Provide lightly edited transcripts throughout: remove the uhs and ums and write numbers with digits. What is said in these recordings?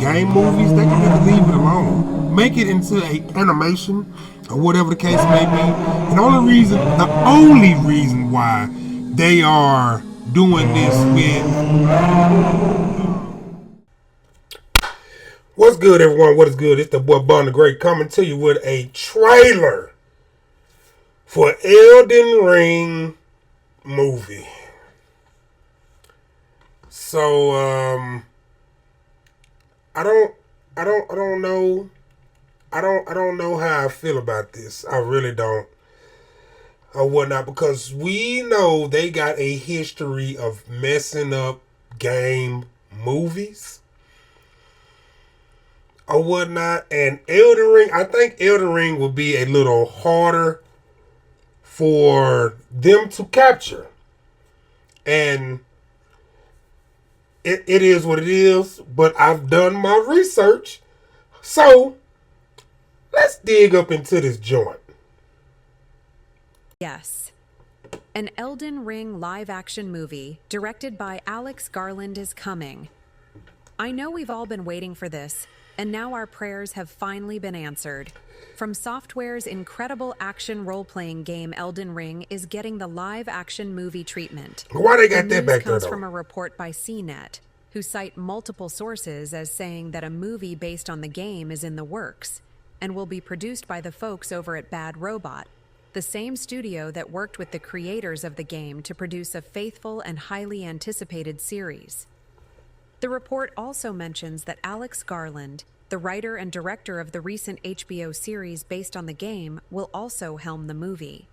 game movies, they can just leave it alone. Make it into a animation or whatever the case may be. And the only reason why they are doing this with what's good, everyone? What is good? It's the boy bonthagreat coming to you with a trailer for Elden Ring movie. So I don't know how I feel about this. I really don't. Or whatnot, because we know they got a history of messing up game movies or whatnot. And Elden Ring, I think Elden Ring will be a little harder for them to capture. And it is what it is, but I've done my research. So let's dig up into this joint. Yes. An Elden Ring live-action movie directed by Alex Garland is coming. I know we've all been waiting for this, and now our prayers have finally been answered. From Software's incredible action role-playing game Elden Ring is getting the live-action movie treatment. Why they got that back there, though? Comes from a report by CNET, who cite multiple sources as saying that a movie based on the game is in the works and will be produced by the folks over at Bad Robot, the same studio that worked with the creators of the game to produce a faithful and highly anticipated series. The report also mentions that Alex Garland, the writer and director of the recent HBO series based on the game, will also helm the movie.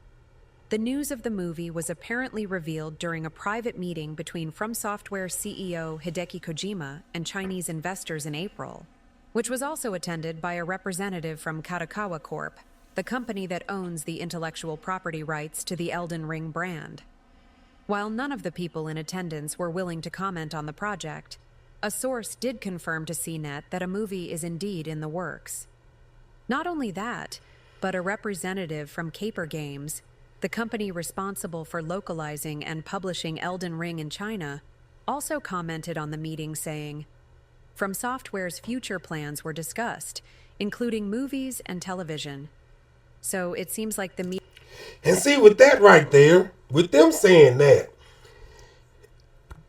The news of the movie was apparently revealed during a private meeting between FromSoftware CEO Hideki Kojima and Chinese investors in April, which was also attended by a representative from Kadokawa Corp., the company that owns the intellectual property rights to the Elden Ring brand. While none of the people in attendance were willing to comment on the project, a source did confirm to CNET that a movie is indeed in the works. Not only that, but a representative from Caper Games, the company responsible for localizing and publishing Elden Ring in China, also commented on the meeting saying, "From Software's future plans were discussed, including movies and television." So it seems like the And see, with that right there, with them saying that,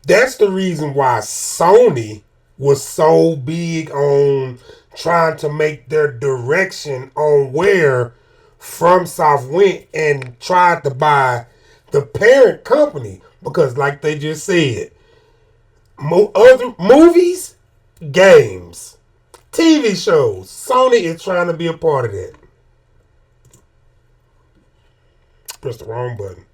that's the reason why Sony was so big on trying to make their direction on where FromSoft went and tried to buy the parent company. Because like they just said, other movies, games, TV shows, Sony is trying to be a part of that. Press the wrong button.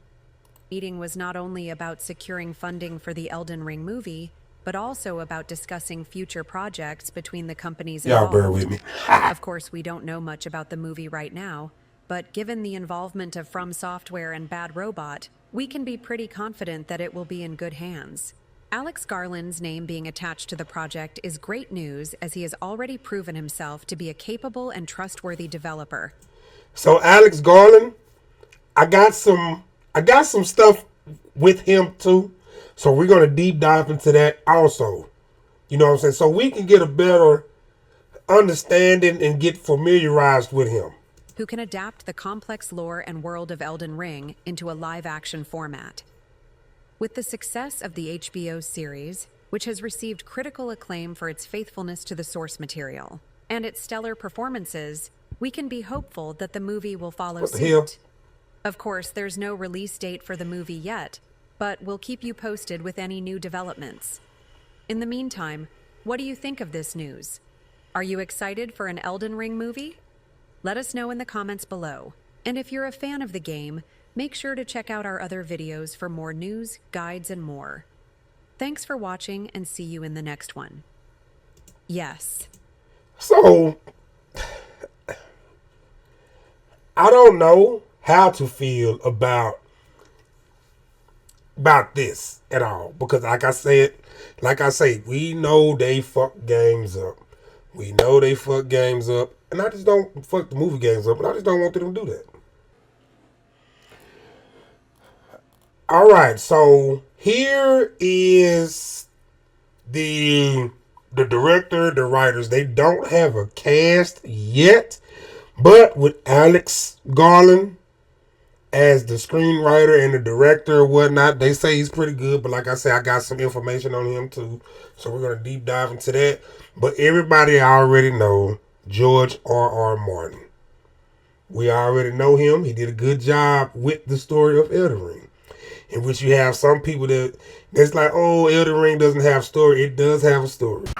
Meeting was not only about securing funding for the Elden Ring movie, but also about discussing future projects between the companies involved. Y'all bear with me. Of course, we don't know much about the movie right now, but given the involvement of From Software and Bad Robot, we can be pretty confident that it will be in good hands. Alex Garland's name being attached to the project is great news, as he has already proven himself to be a capable and trustworthy developer. So Alex Garland, I got some stuff with him too. So we're going to deep dive into that also. You know what I'm saying? So we can get a better understanding and get familiarized with him. Who can adapt the complex lore and world of Elden Ring into a live-action format. With the success of the HBO series, which has received critical acclaim for its faithfulness to the source material, and its stellar performances, we can be hopeful that the movie will follow suit. Of course, there's no release date for the movie yet, but we'll keep you posted with any new developments. In the meantime, what do you think of this news? Are you excited for an Elden Ring movie? Let us know in the comments below. And if you're a fan of the game, make sure to check out our other videos for more news, guides, and more. Thanks for watching, and see you in the next one. Yes. So, I don't know how to feel about this at all, because like I say, we know they fuck games up. We know they fuck games up, and I just don't fuck the movie games up, and I just don't want them to do that. All right, so here is the the director, the writers, they don't have a cast yet. But with Alex Garland as the screenwriter and the director or whatnot, they say he's pretty good. But like I said, I got some information on him too. So we're going to deep dive into that. But everybody already know George R.R. Martin. We already know him. He did a good job with the story of Elden Ring. In which you have some people that's like, oh, Elden Ring doesn't have story. It does have a story. Is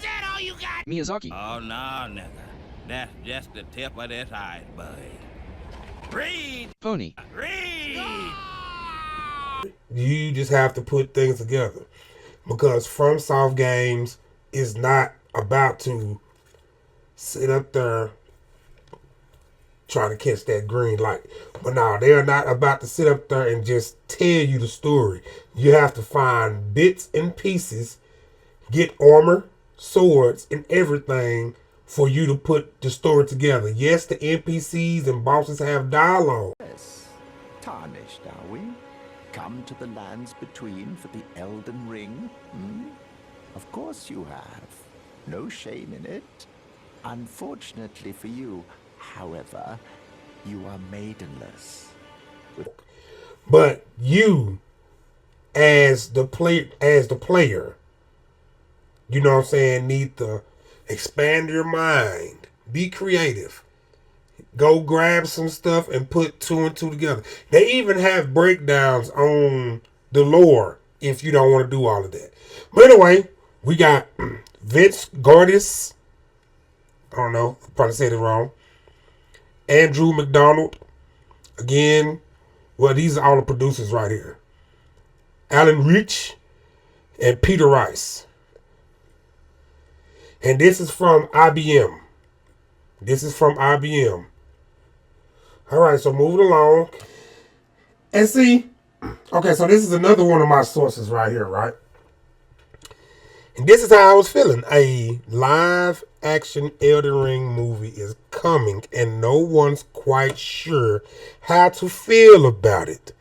that all you got? Miyazaki. Oh, no, nigga. That's just the tip of this iceberg. Read! Pony. Read! You just have to put things together. Because FromSoft Games is not about to sit up there trying to catch that green light. But no, they are not about to sit up there and just tell you the story. You have to find bits and pieces, get armor, swords, and everything for you to put the story together. Yes, the NPCs and bosses have dialogue. Yes, tarnished, are we? Come to the lands between for the Elden Ring? Of course you have. No shame in it. Unfortunately for you, however, you are maidenless. But you, as the player, you know what I'm saying, need to expand your mind, be creative, go grab some stuff and put two and two together. They even have breakdowns on the lore if you don't want to do all of that. But anyway, we got Vince Gardis. I don't know, probably said it wrong. Andrew Macdonald. Again, well, these are all the producers right here. Allon Reich and Peter Rice. And this is from IBM. All right, so moving along. And see, okay, so this is another one of my sources right here, right? And this is how I was feeling. A live action Elden Ring movie is coming and no one's quite sure how to feel about it.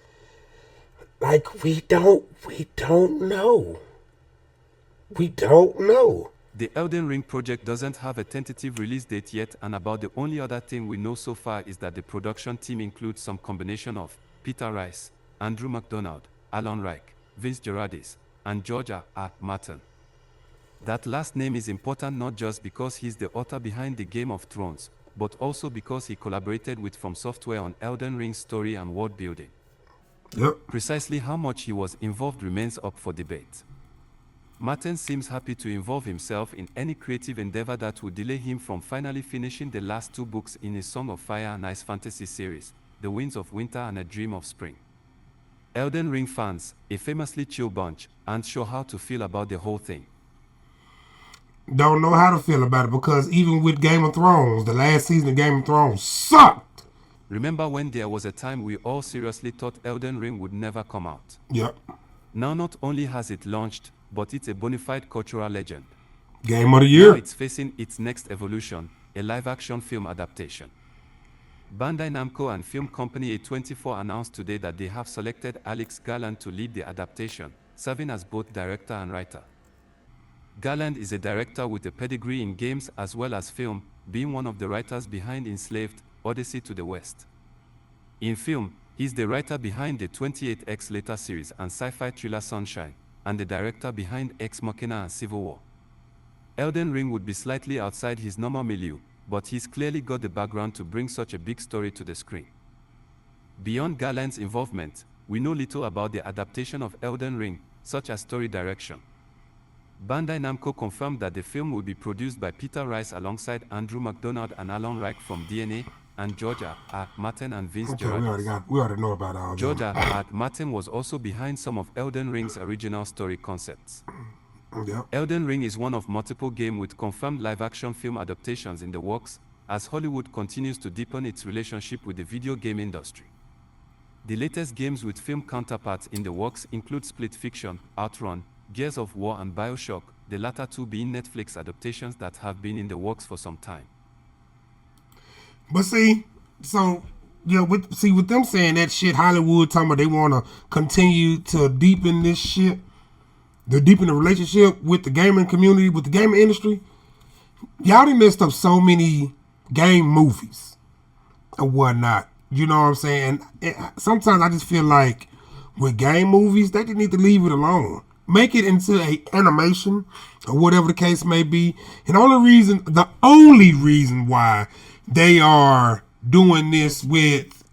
Like, we don't know. We don't know. The Elden Ring project doesn't have a tentative release date yet, and about the only other thing we know so far is that the production team includes some combination of Peter Rice, Andrew Macdonald, Allon Reich, Vince Gerardis, and George R.R. Martin. That last name is important not just because he's the author behind the Game of Thrones, but also because he collaborated with FromSoftware on Elden Ring's story and world building. Yep. Precisely how much he was involved remains up for debate. Martin seems happy to involve himself in any creative endeavor that would delay him from finally finishing the last two books in his Song of Fire and Ice fantasy series, The Winds of Winter and A Dream of Spring. Elden Ring fans, a famously chill bunch, aren't sure how to feel about the whole thing. Don't know how to feel about it because even with Game of Thrones, the last season of Game of Thrones sucked. Remember when there was a time we all seriously thought Elden Ring would never come out? Yep. Now not only has it launched, but it's a bona fide cultural legend. Game of the year. Now it's facing its next evolution, a live-action film adaptation. Bandai Namco and film company A24 announced today that they have selected Alex Garland to lead the adaptation, serving as both director and writer. Garland is a director with a pedigree in games as well as film, being one of the writers behind Enslaved, Odyssey to the West. In film, he's the writer behind the 28X Later series and sci-fi thriller Sunshine, and the director behind Ex Machina and Civil War. Elden Ring would be slightly outside his normal milieu, but he's clearly got the background to bring such a big story to the screen. Beyond Garland's involvement, we know little about the adaptation of Elden Ring, such as story direction. Bandai Namco confirmed that the film will be produced by Peter Rice alongside Andrew Macdonald and Allon Reich from DNA, and George R.R. Martin and Vince Gerardis. We already know about all that. George R.R. Martin was also behind some of Elden Ring's original story concepts. Yep. Elden Ring is one of multiple games with confirmed live-action film adaptations in the works, as Hollywood continues to deepen its relationship with the video game industry. The latest games with film counterparts in the works include Split Fiction, Outrun, Gears of War and BioShock, the latter two being Netflix adaptations that have been in the works for some time. But see, so, yeah, with them saying that shit, Hollywood talking about they want to continue to deepen this shit, the deepen the relationship with the gaming community, with the gaming industry. Y'all done messed up so many game movies and whatnot. You know what I'm saying? Sometimes I just feel like with game movies, they just need to leave it alone. Make it into a animation or whatever the case may be. And the only reason why they are doing this with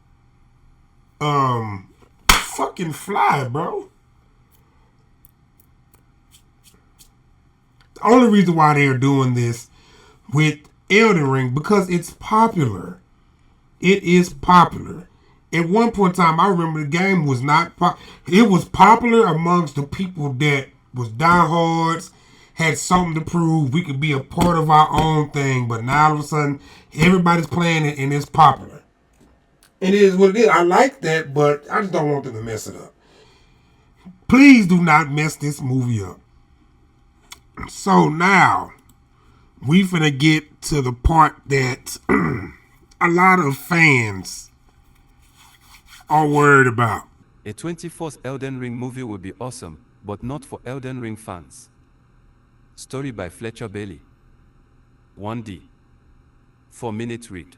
fucking Fly, bro. The only reason why they are doing this with Elden Ring because it's popular. It is popular. At one point in time, I remember the game was not it was popular amongst the people that was diehards, had something to prove. We could be a part of our own thing, but now all of a sudden, everybody's playing it and it's popular. It is what it is. I like that, but I just don't want them to mess it up. Please do not mess this movie up. So now, we finna get to the part that a lot of fans are worried about. A24's Elden Ring movie will be awesome, but not for Elden Ring fans. Story by Fletcher Bailey. 1D. 4-minute read.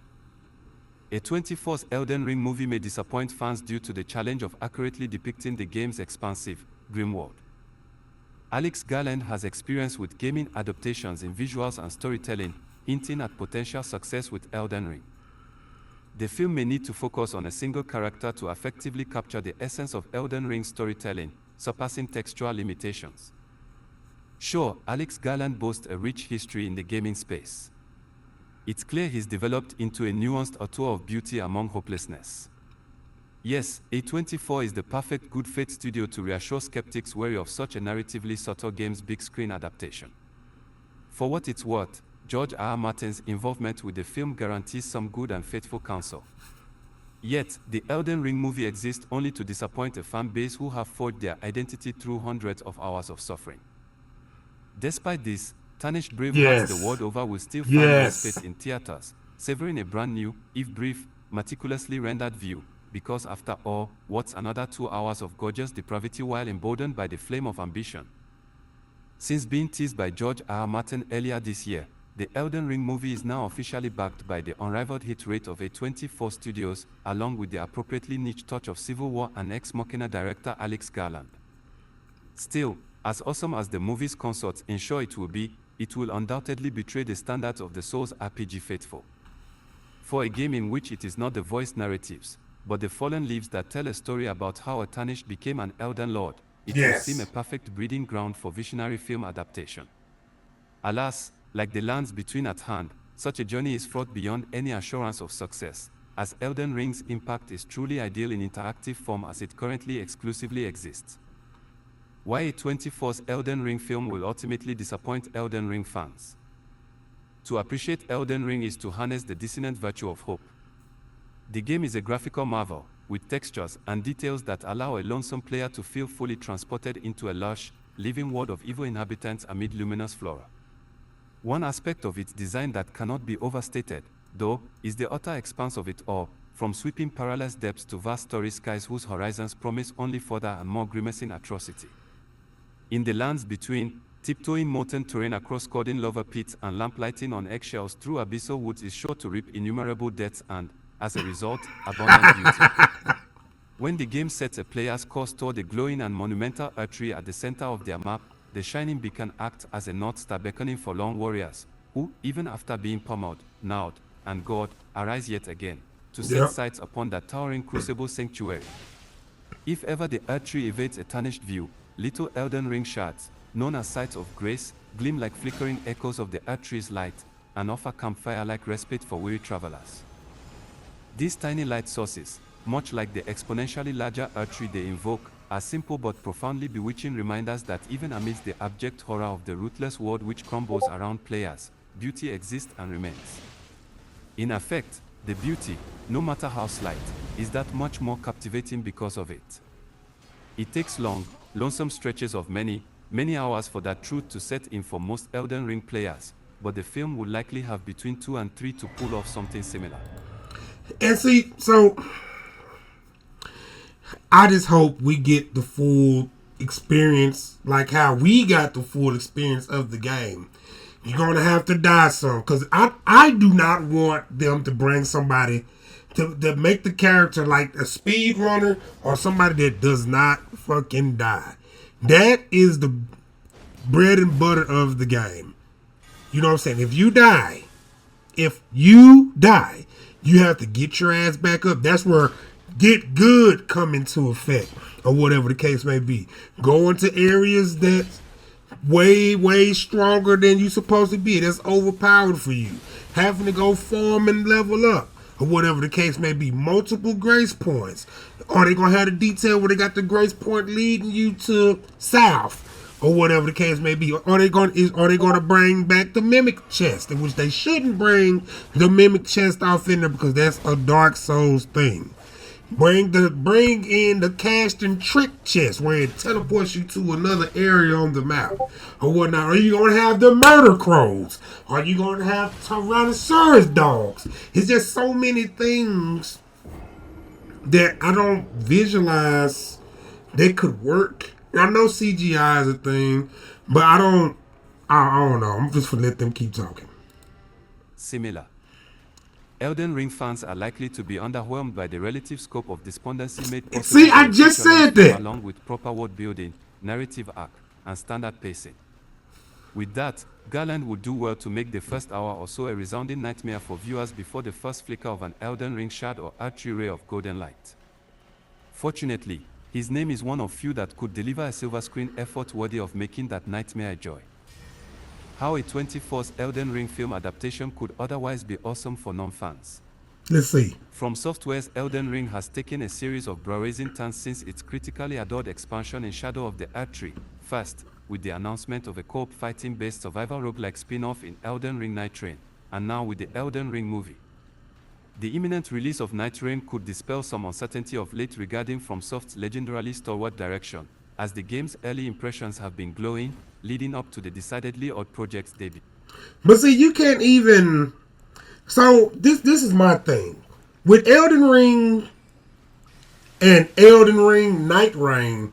A24's Elden Ring movie may disappoint fans due to the challenge of accurately depicting the game's expansive, grim world. Alex Garland has experience with gaming adaptations in visuals and storytelling, hinting at potential success with Elden Ring. The film may need to focus on a single character to effectively capture the essence of Elden Ring's storytelling, surpassing textual limitations. Sure, Alex Garland boasts a rich history in the gaming space. It's clear he's developed into a nuanced auteur of beauty among hopelessness. Yes, A24 is the perfect good faith studio to reassure skeptics wary of such a narratively subtle game's big screen adaptation. For what it's worth, George R.R. Martin's involvement with the film guarantees some good and faithful counsel. Yet, the Elden Ring movie exists only to disappoint a fan base who have forged their identity through hundreds of hours of suffering. Despite this, tarnished bravehearts the world over will still find respite in theaters, savoring a brand new, if brief, meticulously rendered view, because after all, what's another 2 hours of gorgeous depravity while emboldened by the flame of ambition? Since being teased by George R.R. Martin earlier this year, the Elden Ring movie is now officially backed by the unrivaled hit rate of A24 Studios, along with the appropriately niche touch of Civil War and Ex Machina director Alex Garland. Still, as awesome as the movie's consorts ensure it will undoubtedly betray the standards of the Souls RPG faithful. For a game in which it is not the voiced narratives, but the fallen leaves that tell a story about how a tarnished became an Elden Lord, it will seem a perfect breeding ground for visionary film adaptation. Alas, like the lands between at hand, such a journey is fraught beyond any assurance of success, as Elden Ring's impact is truly ideal in interactive form as it currently exclusively exists. Why A24's Elden Ring film will ultimately disappoint Elden Ring fans. To appreciate Elden Ring is to harness the dissonant virtue of hope. The game is a graphical marvel, with textures and details that allow a lonesome player to feel fully transported into a lush, living world of evil inhabitants amid luminous flora. One aspect of its design that cannot be overstated, though, is the utter expanse of it all, from sweeping perilous depths to vast starry skies whose horizons promise only further and more grimacing atrocity. In the lands between, tiptoeing molten terrain across scolding lava pits and lamplighting on eggshells through abyssal woods is sure to reap innumerable deaths and, as a result, abundant beauty. When the game sets a player's course toward the glowing and monumental Erdtree at the center of their map, the shining beacon acts as a North Star beckoning for lone warriors, who, even after being pummeled, gnawed, and gored, arise yet again, to set sights upon that towering crucible sanctuary. If ever the Erdtree evades a tarnished view, little Elden Ring shards, known as sites of grace, gleam like flickering echoes of the Erdtree's light, and offer campfire-like respite for weary travelers. These tiny light sources, much like the exponentially larger Erdtree they invoke, are simple but profoundly bewitching reminders that even amidst the abject horror of the ruthless world which crumbles around players, beauty exists and remains. In effect, the beauty, no matter how slight, is that much more captivating because of it. It takes long, lonesome stretches of many hours for that truth to set in for most Elden Ring players, but the film would likely have between 2 and 3 to pull off something similar. And see, so I just hope we get the full experience like how we got the full experience of the game. You're going to have to die some. Because I do not want them to bring somebody to make the character like a speed runner or somebody that does not fucking die. That is the bread and butter of the game. You know what I'm saying? If you die, you have to get your ass back up. That's where get good come into effect, or whatever the case may be. Go into areas that's way stronger than you supposed to be. That's overpowered for you. Having to go farm and level up, or whatever the case may be. Multiple grace points. Are they gonna have the detail where they got the grace point leading you to south, or whatever the case may be? Are they gonna bring back the mimic chest, in which they shouldn't bring the mimic chest off in there because that's a Dark Souls thing. Bring in the cast and trick chest where it teleports you to another area on the map or whatnot. Are you gonna have the murder crows? Are you gonna have Tyrannosaurus dogs? It's just so many things that I don't visualize they could work. I know CGI is a thing, but I don't know. I'm just gonna let them keep talking. Similar. Elden Ring fans are likely to be underwhelmed by the relative scope of despondency made possible. See, I just said that. Along with proper world building, narrative arc, and standard pacing. With that, Garland would do well to make the first hour or so a resounding nightmare for viewers before the first flicker of an Elden Ring shard or Erdtree ray of golden light. Fortunately, his name is one of few that could deliver a silver screen effort worthy of making that nightmare a joy. How A24's Elden Ring film adaptation could otherwise be awesome for non-fans. Let's see. FromSoftware's Elden Ring has taken a series of brow-raising turns since its critically adored expansion in Shadow of the Erdtree, first with the announcement of a co-op fighting-based survival roguelike spin-off in Elden Ring Night Rain, and now with the Elden Ring movie. The imminent release of Night Rain could dispel some uncertainty of late regarding FromSoft's legendarily stalwart direction, as the game's early impressions have been glowing, leading up to the decidedly odd project's debut. But see, you can't even... So, this is my thing. With Elden Ring and Elden Ring Night Rain,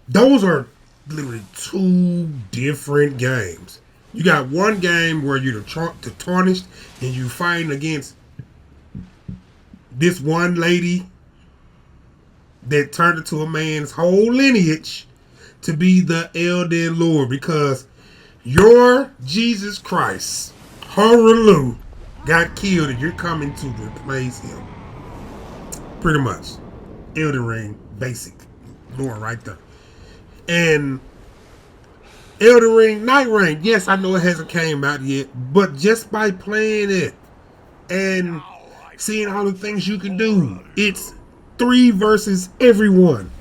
those are literally two different games. You got one game where you're the Tarnished and you fighting against this one lady that turned into a man's whole lineage to be the Elden Lord, because your Jesus Christ, Horaloo, got killed and you're coming to replace him. Pretty much. Elden Ring, basic lore right there. And Elden Ring Night Rain, yes, I know it hasn't came out yet, but just by playing it and seeing all the things you can do, it's 3 versus everyone.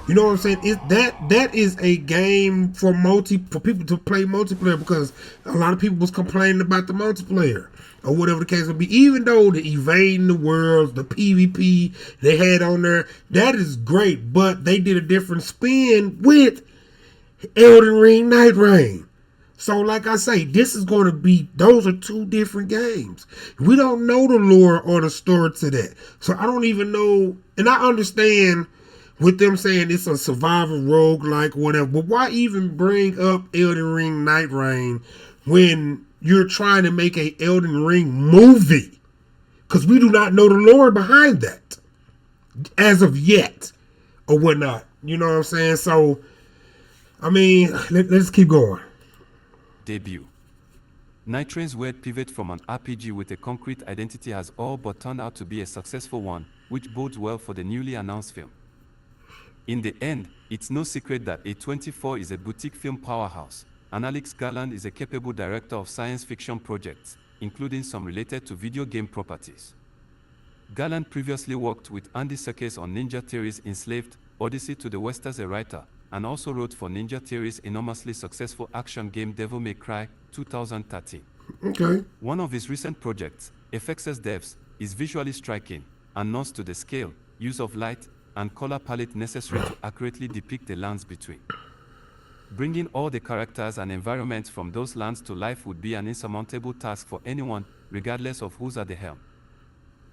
You know what I'm saying? That is a game for people to play multiplayer, because a lot of people was complaining about the multiplayer or whatever the case would be. Even though the evading the worlds, the PvP they had on there, that is great, but they did a different spin with Elden Ring Night Rain. So like I say, this is going to be, those are 2 different games. We don't know the lore or the story to that. So I don't even know, and I understand with them saying it's a survival roguelike, whatever, but why even bring up Elden Ring Night Rain when you're trying to make a Elden Ring movie? Because we do not know the lore behind that as of yet or whatnot. You know what I'm saying? So, I mean, let's keep going. Debut. Night Rain's weird pivot from an RPG with a concrete identity has all but turned out to be a successful one, which bodes well for the newly announced film. In the end, it's no secret that A24 is a boutique film powerhouse, and Alex Garland is a capable director of science fiction projects, including some related to video game properties. Garland previously worked with Andy Serkis on Ninja Theory's Enslaved, Odyssey to the West as a writer, and also wrote for Ninja Theory's enormously successful action game Devil May Cry 2013. Okay. One of his recent projects, FX's Devs, is visually striking and nods to the scale, use of light, and color palette necessary to accurately depict the lands between. Bringing all the characters and environments from those lands to life would be an insurmountable task for anyone, regardless of who's at the helm.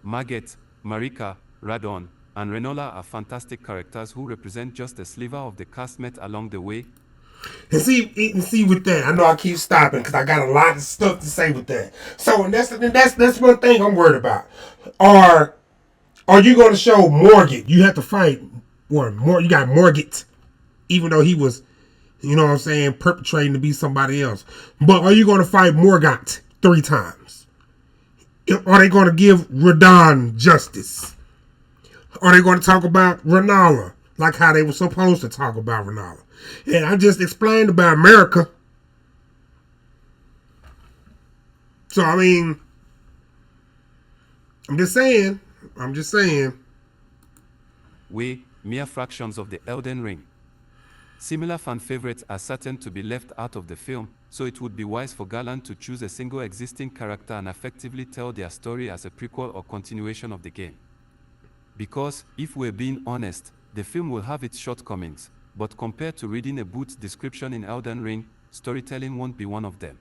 Margit, Marika, Radon, and Renola are fantastic characters who represent just a sliver of the cast met along the way. And see with that, I know I keep stopping because I got a lot of stuff to say with that. So and that's one thing I'm worried about. Are you going to show Morgan? You have to fight more. You got Morgan, even though he was, you know what I'm saying, perpetrating to be somebody else. But are you going to fight Morgott 3 times? Are they going to give Radon justice? Are they going to talk about Renola like how they were supposed to talk about Renola? And I just explained about America. So, I mean, I'm just saying. Mere fractions of the Elden Ring. Similar fan favorites are certain to be left out of the film, so it would be wise for Garland to choose a single existing character and effectively tell their story as a prequel or continuation of the game. Because, if we're being honest, the film will have its shortcomings, but compared to reading a boot's description in Elden Ring, storytelling won't be one of them.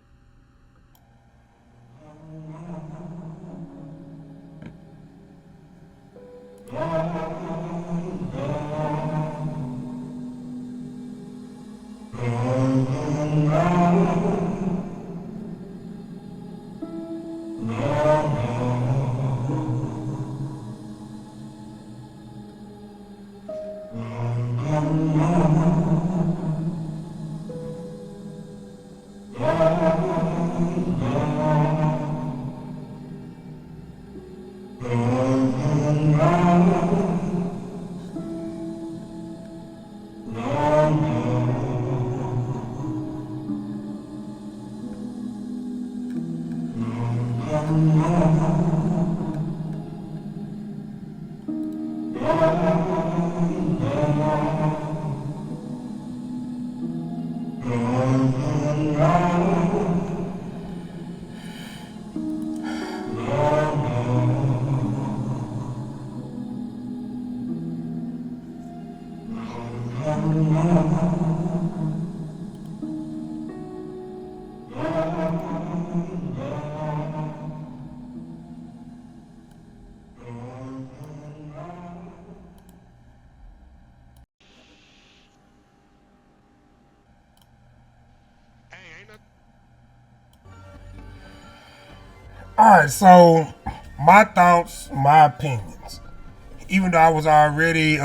Alright, so my thoughts, my opinions. Even though I was already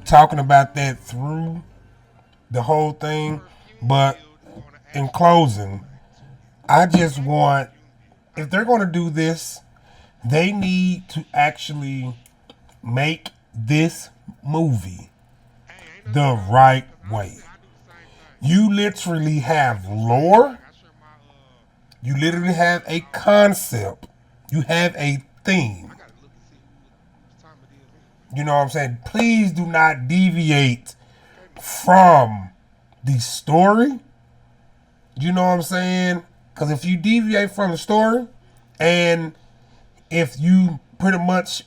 talking about that through the whole thing, but in closing, I just want, if they're going to do this, they need to actually make this movie the right way. You literally have lore. You literally have a concept. You have a theme. You know what I'm saying? Please do not deviate from the story. You know what I'm saying? Because if you deviate from the story, and if you pretty much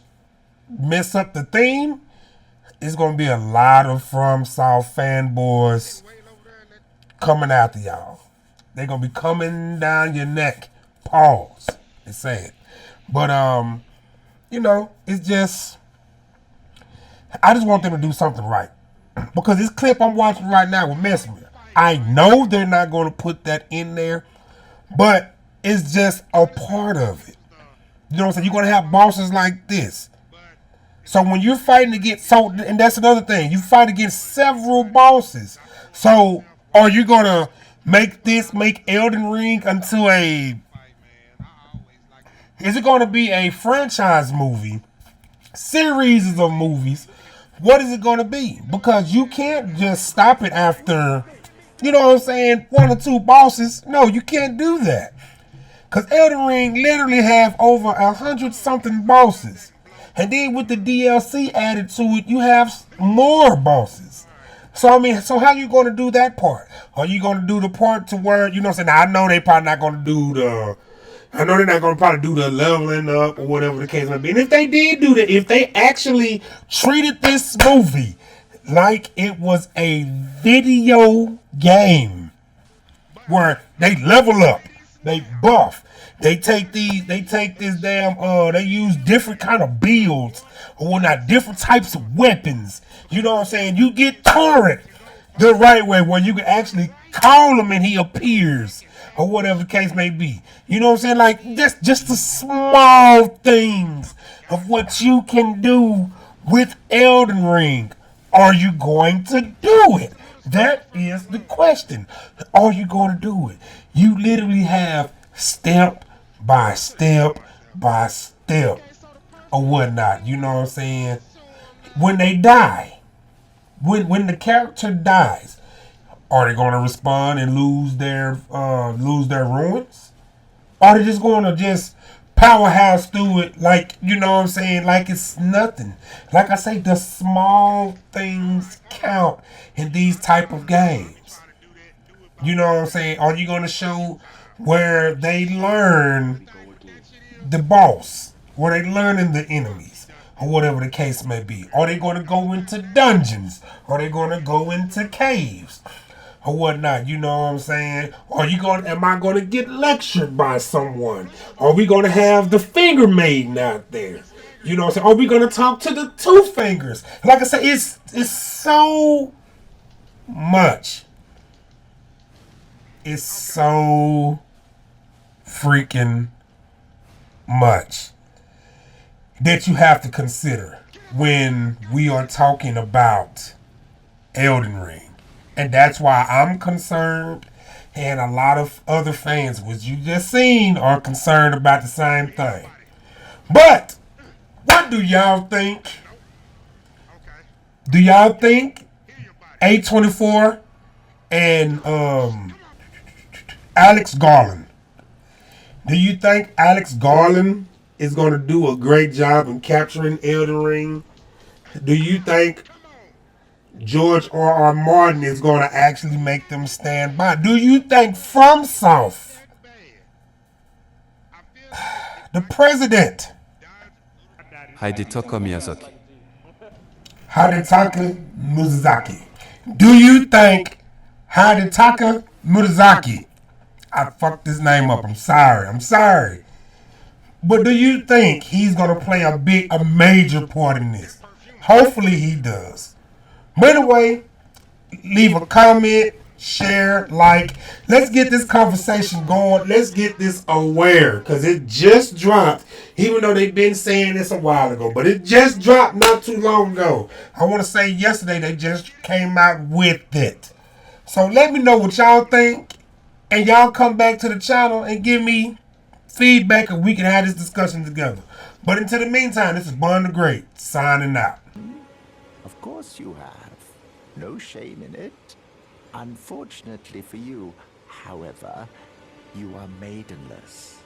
mess up the theme, it's going to be a lot of FromSoft fanboys coming after y'all. They're going to be coming down your neck. Pause. It's sad. But, you know, it's just, I just want them to do something right. Because this clip I'm watching right now with Mesmer, I know they're not going to put that in there, but it's just a part of it. You know what I'm saying? You're going to have bosses like this. So when you're fighting against, and that's another thing, you fight against several bosses. So are you going to make Elden Ring into is it going to be a franchise movie, series of movies? What is it going to be? Because you can't just stop it after, you know what I'm saying, 1 or 2 bosses. No, you can't do that. Because Elden Ring literally have over 100-something bosses. And then with the DLC added to it, you have more bosses. So, I mean, so how you going to do that part? Are you going to do the part to where, you know what I'm saying, I know they probably not going to do I know they're not going to probably do the leveling up or whatever the case may be. And if they did do that, if they actually treated this movie like it was a video game where they level up, They buff. They take this damn, they use different kind of builds or whatnot, different types of weapons. You know what I'm saying? You get Torrent the right way where you can actually call him and he appears or whatever the case may be. You know what I'm saying? Like, that's just the small things of what you can do with Elden Ring. Are you going to do it? That is the question. Are you going to do it? You literally have step by step by step or whatnot. You know what I'm saying? When they die, when the character dies, are they going to respond and lose their ruins? Are they just going to just powerhouse through it like, you know what I'm saying, like it's nothing? Like I say, the small things count in these type of games. You know what I'm saying? Are you going to show where they learn the boss, where they learning the enemies, or whatever the case may be? Are they going to go into dungeons? Are they going to go into caves or whatnot? You know what I'm saying? Am I going to get lectured by someone? Are we going to have the finger maiden out there? You know what I'm saying? Are we going to talk to the two fingers? Like I said, it's so much. It's so freaking much that you have to consider when we are talking about Elden Ring. And that's why I'm concerned, and a lot of other fans, which you just seen, are concerned about the same thing. But what do y'all think? Do y'all think A24 and Alex Garland, do you think Alex Garland is going to do a great job in capturing Elden Ring? Do you think George R.R. Martin is going to actually make them stand by? Do you think FromSoft, the president, Hidetaka Miyazaki. Hidetaka Miyazaki, do you think Hidetaka Miyazaki, I fucked his name up, I'm sorry. But do you think he's going to play a major part in this? Hopefully he does. But anyway, leave a comment, share, like. Let's get this conversation going. Let's get this aware, because it just dropped, even though they've been saying this a while ago. But it just dropped not too long ago. I want to say yesterday they just came out with it. So let me know what y'all think. And y'all come back to the channel and give me feedback, and we can have this discussion together. But until the meantime, this is bonthagreat signing out. Of course you have. No shame in it. Unfortunately for you, however, you are maidenless.